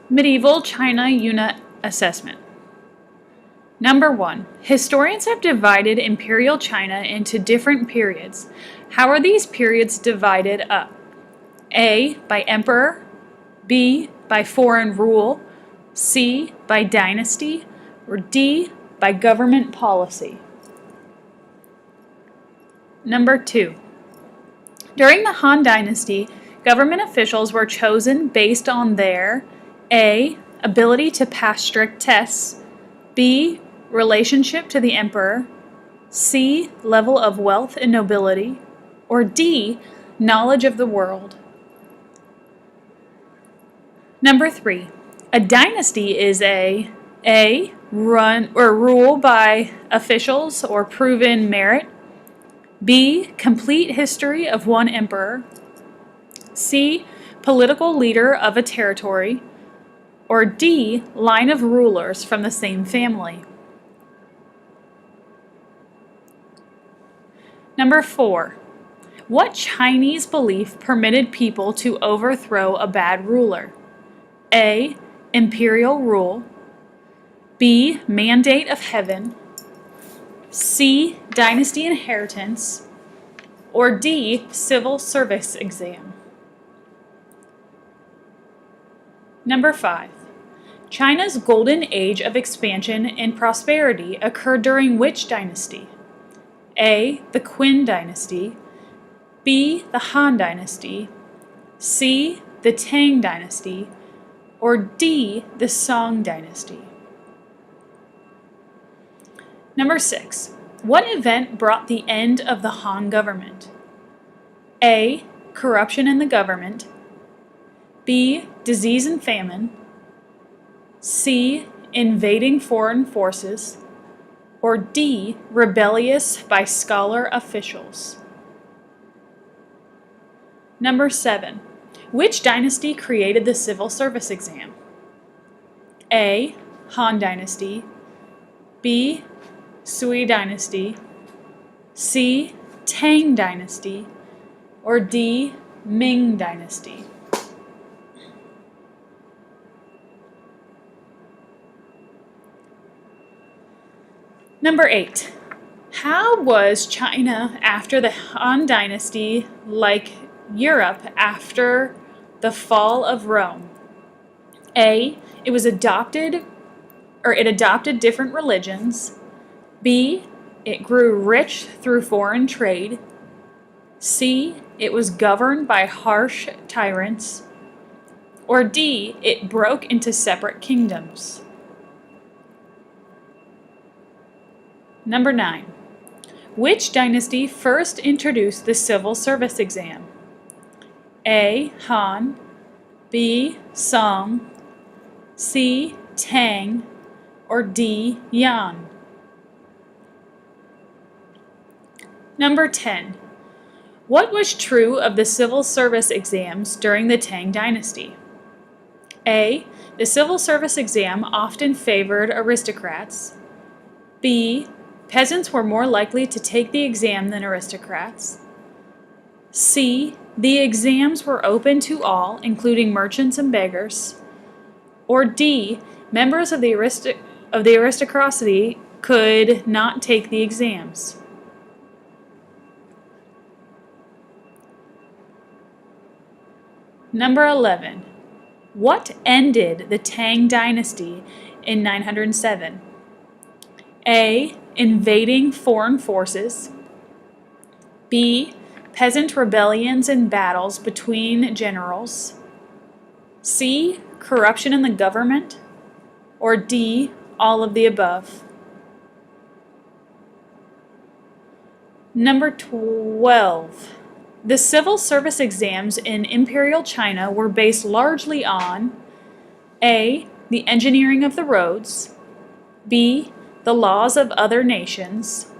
Medieval China unit assessment. Number 1. Historians have divided Imperial China into different periods. How are these periods divided up? A. By emperor. B. By foreign rule. C. By dynasty. Or D. By government policy. Number 2. During the Han Dynasty, government officials were chosen based on their A. Ability to pass strict tests. B. Relationship to the emperor. C. Level of wealth and nobility. Or D. Knowledge of the world. Number 3. A dynasty is A. Run or rule by officials or proven merit. B. Complete history of one emperor. C. Political leader of a territory. Or D. Line of rulers from the same family. Number 4. What Chinese belief permitted people to overthrow a bad ruler? A. Imperial rule. B. Mandate of heaven. C. Dynasty inheritance. Or D. Civil service exam. Number 5. China's golden age of expansion and prosperity occurred during which dynasty? A. The Qin dynasty. B. The Han dynasty. C. The Tang dynasty. Or D. The Song dynasty. Number 6. What event brought the end of the Han government? A. Corruption in the government. B. Disease and famine. C. Invading foreign forces. Or D. Rebellious by scholar officials. Number 7. Which dynasty created the civil service exam? A. Han dynasty. B. Sui dynasty. C. Tang dynasty. Or D. Ming dynasty. Number 8. How was China after the Han dynasty like Europe after the fall of Rome? A. It adopted different religions. B. It grew rich through foreign trade. C. It was governed by harsh tyrants. Or D. It broke into separate kingdoms. Number 9. Which dynasty first introduced the civil service exam? A. Han. B. Song. C. Tang. Or D. Yan. Number 10. What was true of the civil service exams during the Tang dynasty? A. The civil service exam often favored aristocrats. B. Peasants were more likely to take the exam than aristocrats. C. The exams were open to all, including merchants and beggars. Or D. Members of the aristocracy could not take the exams. Number 11. What ended the Tang dynasty in 907? A. Invading foreign forces. B. Peasant rebellions and battles between generals. C. Corruption in the government. Or D. All of the above. Number 12. The civil service exams in Imperial China were based largely on A. The engineering of the roads. B. The laws of other nations.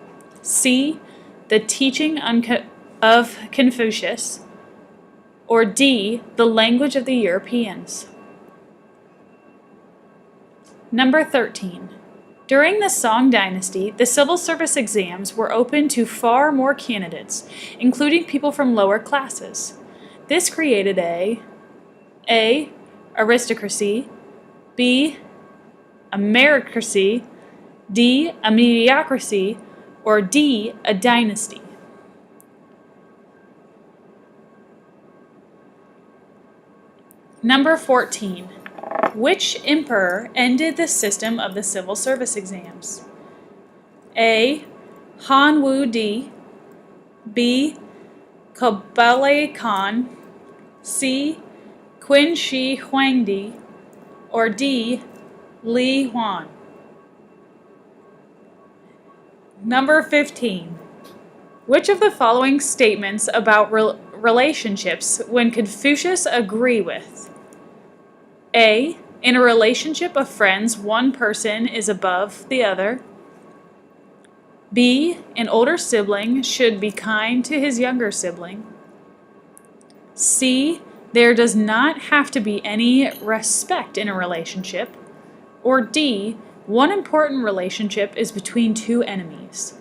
C. The teaching of Confucius. Or D. The language of the Europeans. Number 13. During the Song dynasty, the civil service exams were open to far more candidates, including people from lower classes. This created A. Aristocracy. B, a meritocracy, D, a mediocrity, or D, a dynasty? Number 14. Which emperor ended the system of the civil service exams? A, Han Wu Di, B, Kublai Khan, C, Qin Shi Huangdi, or D, Li Huan? Number 15. Which of the following statements about relationships would Confucius agree with? A, in a relationship of friends, one person is above the other. B, an older sibling should be kind to his younger sibling. C, there does not have to be any respect in a relationship. Or D, one important relationship is between two enemies.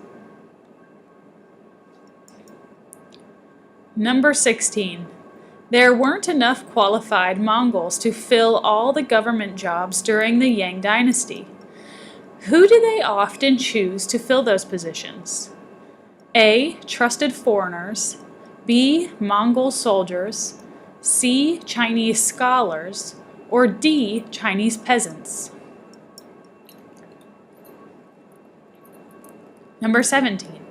Number 16. There weren't enough qualified Mongols to fill all the government jobs during the Yang Dynasty. Who do they often choose to fill those positions? A, trusted foreigners, B, Mongol soldiers, C, Chinese scholars, or D, Chinese peasants? Number 17.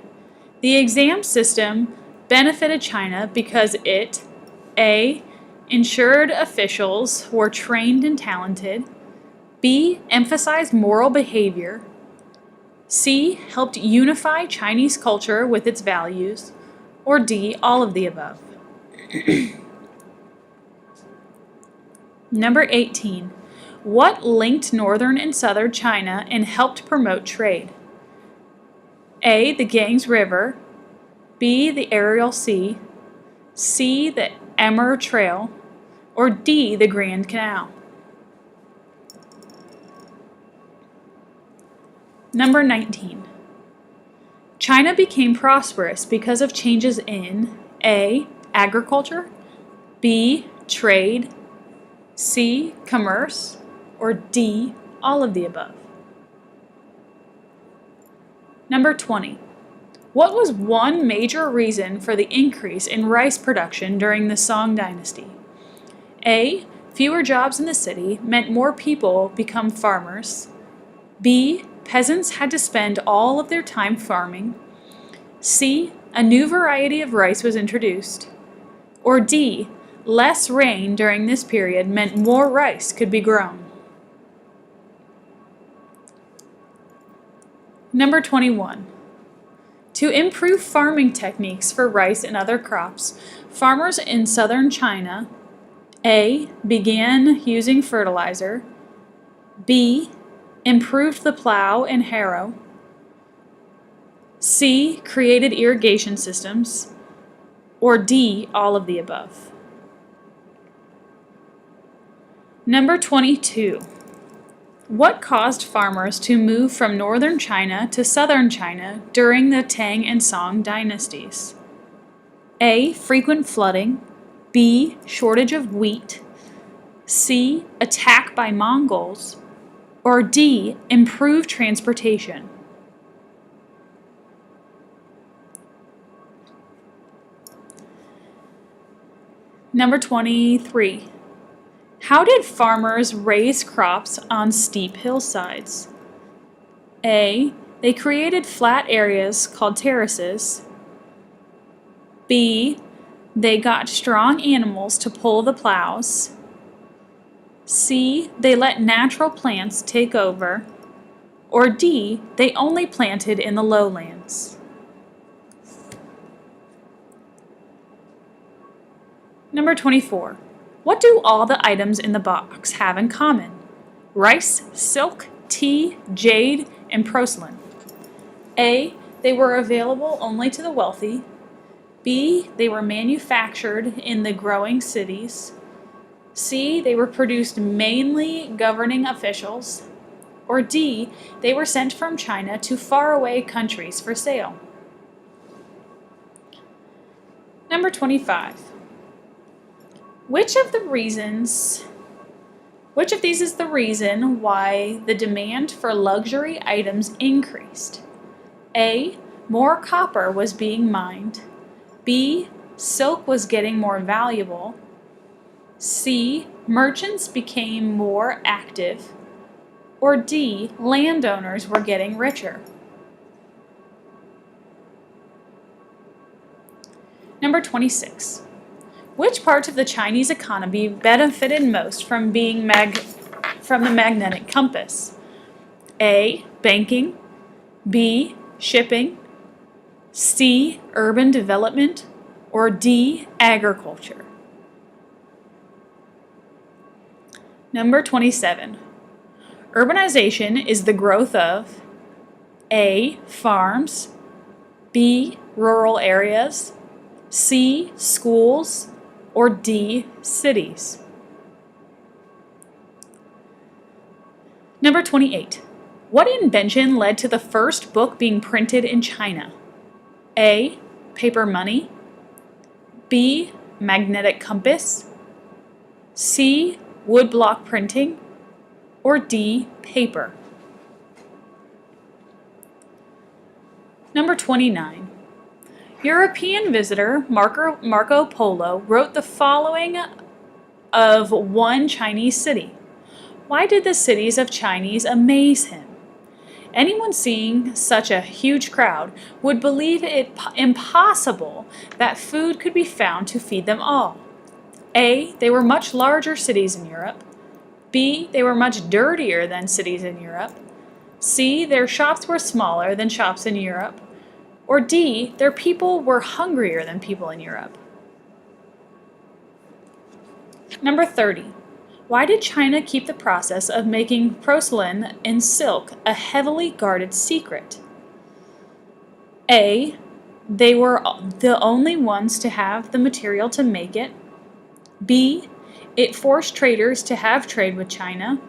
The exam system benefited China because it A, ensured officials were trained and talented, B, emphasized moral behavior, C, helped unify Chinese culture with its values, or D, all of the above. Number 18. What linked northern and southern China and helped promote trade? A, the Ganges River, B, the Aral Sea, C, the Amur Trail, or D, the Grand Canal? Number 19. China became prosperous because of changes in A, agriculture, B, trade, C, commerce, or D, all of the above. Number 20. What was one major reason for the increase in rice production during the Song Dynasty? A, fewer jobs in the city meant more people become farmers. B, peasants had to spend all of their time farming. C, a new variety of rice was introduced. Or D, less rain during this period meant more rice could be grown. Number 21. To improve farming techniques for rice and other crops, farmers in southern China A, began using fertilizer, B, improved the plow and harrow, C, created irrigation systems, or D, all of the above. Number 22. What caused farmers to move from northern China to southern China during the Tang and Song dynasties? A, frequent flooding, B, shortage of wheat, C, attack by Mongols, or D, improved transportation? Number 23. How did farmers raise crops on steep hillsides? A, they created flat areas called terraces. B, they got strong animals to pull the plows. C, they let natural plants take over. Or D, they only planted in the lowlands. Number 24. What do all the items in the box have in common? Rice, silk, tea, jade, and porcelain. A, they were available only to the wealthy. B, they were manufactured in the growing cities. C, they were produced mainly governing officials. Or D, they were sent from China to faraway countries for sale. Number 25. Which of the reasons Which of these is the reason why the demand for luxury items increased? A. More copper was being mined. B. Silk was getting more valuable. C. Merchants became more active. Or D. Landowners were getting richer. Number 26. Which parts of the Chinese economy benefited most from the magnetic compass? A. Banking. B. Shipping. C. Urban development. Or D. Agriculture. Number 27. Urbanization is the growth of A. Farms. B. Rural areas. C. Schools. Or D. Cities. Number 28. What invention led to the first book being printed in China? A. Paper money. B. Magnetic compass. C. Woodblock printing. Or D. Paper. Number 29. European visitor Marco Polo wrote the following of one Chinese city. Why did the cities of Chinese amaze him? Anyone seeing such a huge crowd would believe it impossible that food could be found to feed them all. A. They were much larger cities in Europe. B. They were much dirtier than cities in Europe. C. Their shops were smaller than shops in Europe. Or D. Their people were hungrier than people in Europe. Number 30. Why did China keep the process of making porcelain and silk a heavily guarded secret? A. They were the only ones to have the material to make it. B. It forced traders to have trade with China.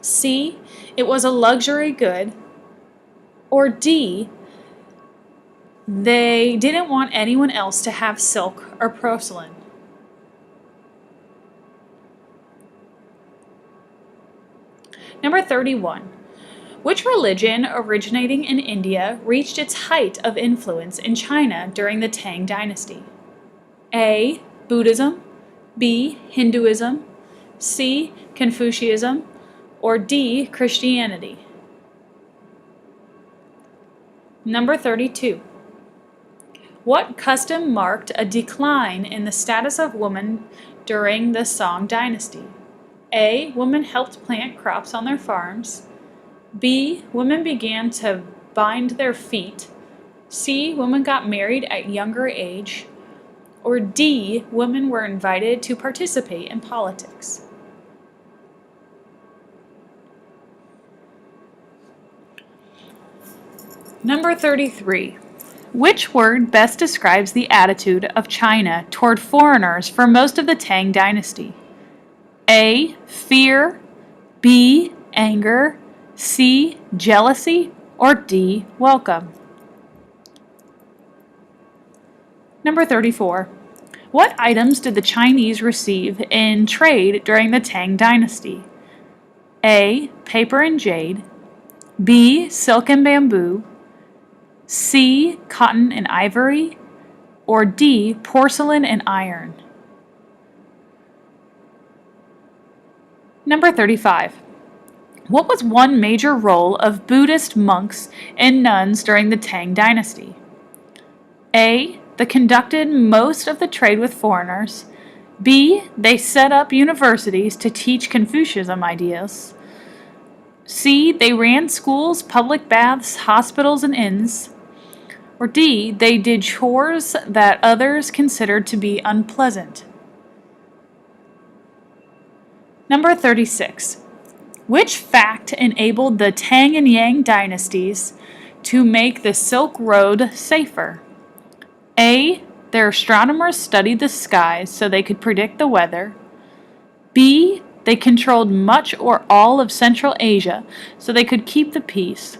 C. It was a luxury good. Or D. They didn't want anyone else to have silk or porcelain. Number 31. Which religion originating in India reached its height of influence in China during the Tang Dynasty? A. Buddhism. B. Hinduism. C. Confucianism. Or D. Christianity. Number 32. What custom marked a decline in the status of women during the Song Dynasty? A. Women helped plant crops on their farms. B. Women began to bind their feet. C. Women got married at younger age. Or D. Women were invited to participate in politics. Number 33. Which word best describes the attitude of China toward foreigners for most of the Tang Dynasty? A. Fear. B. Anger. C. Jealousy. Or D. Welcome. Number 34. What items did the Chinese receive in trade during the Tang Dynasty? A. Paper and jade. B. Silk and bamboo. C. Cotton and ivory. Or D. Porcelain and iron. Number 35. What was one major role of Buddhist monks and nuns during the Tang Dynasty? A. They conducted most of the trade with foreigners. B. They set up universities to teach Confucianism ideas. C. They ran schools, public baths, hospitals, and inns. Or D. They did chores that others considered to be unpleasant. Number 36. Which fact enabled the Tang and Yang dynasties to make the Silk Road safer? A. Their astronomers studied the skies so they could predict the weather. B. They controlled much or all of Central Asia so they could keep the peace.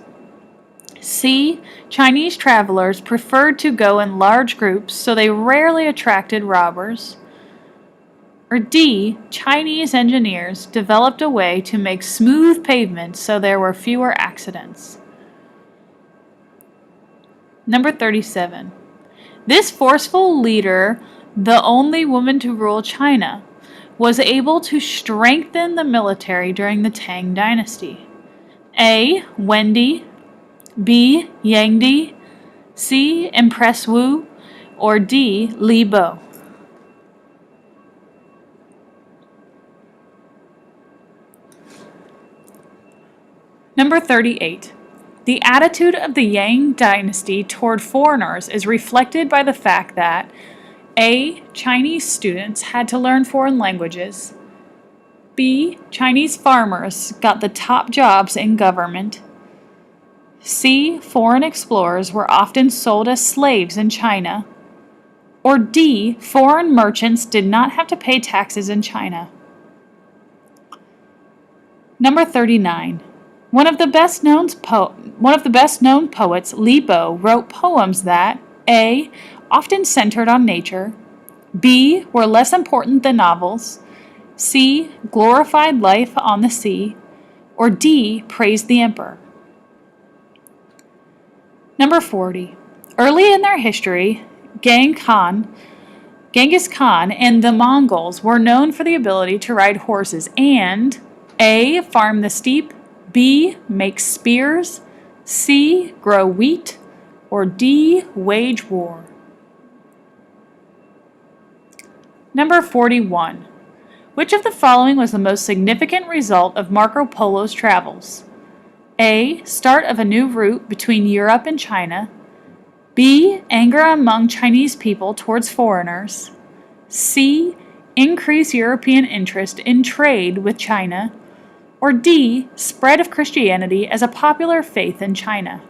C. Chinese travelers preferred to go in large groups so they rarely attracted robbers. Or D, Chinese engineers developed a way to make smooth pavements so there were fewer accidents. Number 37. This forceful leader, the only woman to rule China, was able to strengthen the military during the Tang Dynasty. A. Wendy, B. Yang Di, C. Empress Wu, or D. Li Bo. Number 38. The attitude of the Yang dynasty toward foreigners is reflected by the fact that A. Chinese students had to learn foreign languages, B. Chinese farmers got the top jobs in government, C. Foreign explorers were often sold as slaves in China, or D. Foreign merchants did not have to pay taxes in China. Number 39. One of the best known poets, Li Bo, wrote poems that A. often centered on nature, B. were less important than novels, C. glorified life on the sea, or D. praised the emperor. Number 40. Early in their history, Genghis Khan and the Mongols were known for the ability to ride horses and A. farm the steppe, B. make spears, C. grow wheat, or D. wage war. Number 41. Which of the following was the most significant result of Marco Polo's travels? A. Start of a new route between Europe and China, B. Anger among Chinese people towards foreigners, C. Increase European interest in trade with China, or D. Spread of Christianity as a popular faith in China.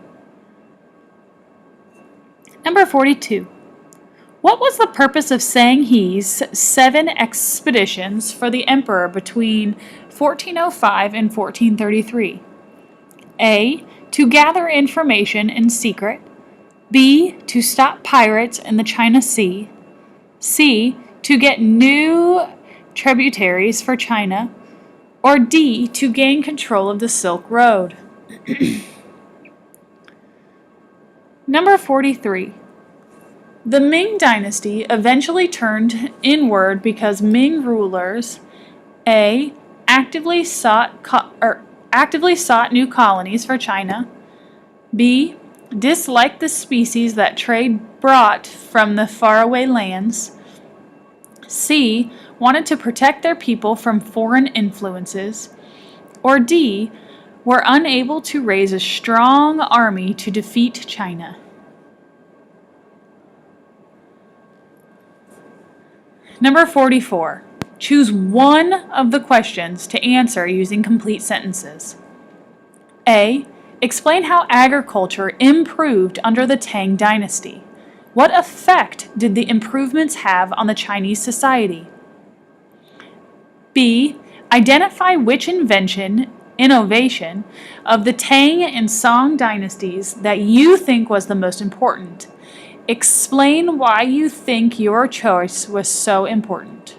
Number 42. What was the purpose of Sang He's 7 expeditions for the emperor between 1405 and 1433? A. To gather information in secret, B. To stop pirates in the China Sea, C. To get new tributaries for China, or D. To gain control of the Silk Road. Number 43. The Ming Dynasty eventually turned inward because Ming rulers A. actively sought new colonies for China, B. disliked the species that trade brought from the faraway lands, C. wanted to protect their people from foreign influences, or D. were unable to raise a strong army to defeat China. Number 44. Choose one of the questions to answer using complete sentences. A. Explain how agriculture improved under the Tang Dynasty. What effect did the improvements have on the Chinese society? B. Identify which innovation of the Tang and Song dynasties that you think was the most important. Explain why you think your choice was so important.